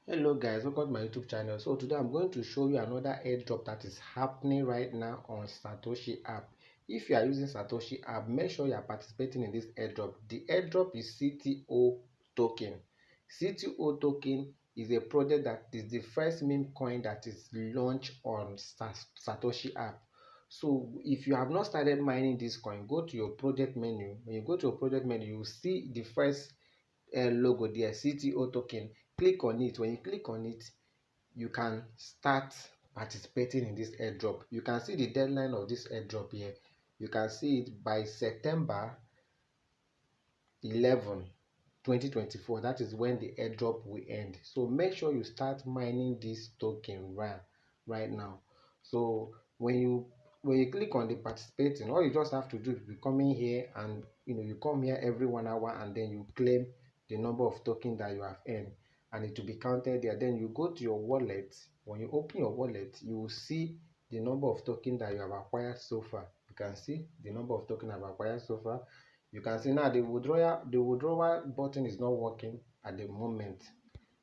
Hello guys, welcome to my YouTube channel. So today I'm going to show you another airdrop that is happening right now on Satoshi app. If you are using Satoshi app, make sure you are participating in this airdrop. The airdrop is CTO token. CTO token is a project that is the first meme coin that is launched on Satoshi app. So if you have not started mining this coin, go to your project menu. When you go to your project menu, you will see the first logo there, CTO token. Click on it. When you click on it, you can start participating in this airdrop. You can see the deadline of this airdrop here. You can see it by September 11 2024. That is when the airdrop will end. So make sure you start mining this token right now. So when you click on the participating, all you just have to do is be coming here, and you come here every 1 hour, and then you claim the number of tokens that you have earned, and it will be counted there. Then you go to your wallet. When you open your wallet, you will see the number of tokens that you have acquired so far. You can see the number of tokens I've acquired so far. You can see now the withdrawal button is not working at the moment.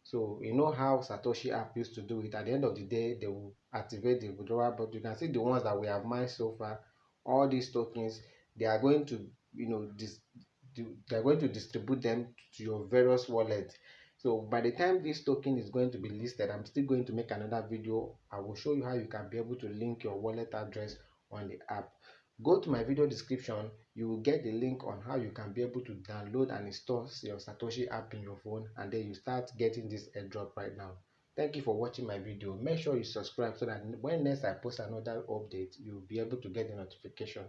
So you know how Satoshi app used to do it. At the end of the day, they will activate the withdrawal button. You can see the ones that we have mined so far. All these tokens, they are going to they are going to distribute them to your various wallets. So by the time this token is going to be listed, I'm still going to make another video. I will show you how you can be able to link your wallet address on the app. Go to my video description. You will get the link on how you can be able to download and install your Satoshi app in your phone, and then you start getting this airdrop right now. Thank you for watching my video. Make sure you subscribe so that when next I post another update, you'll be able to get the notification.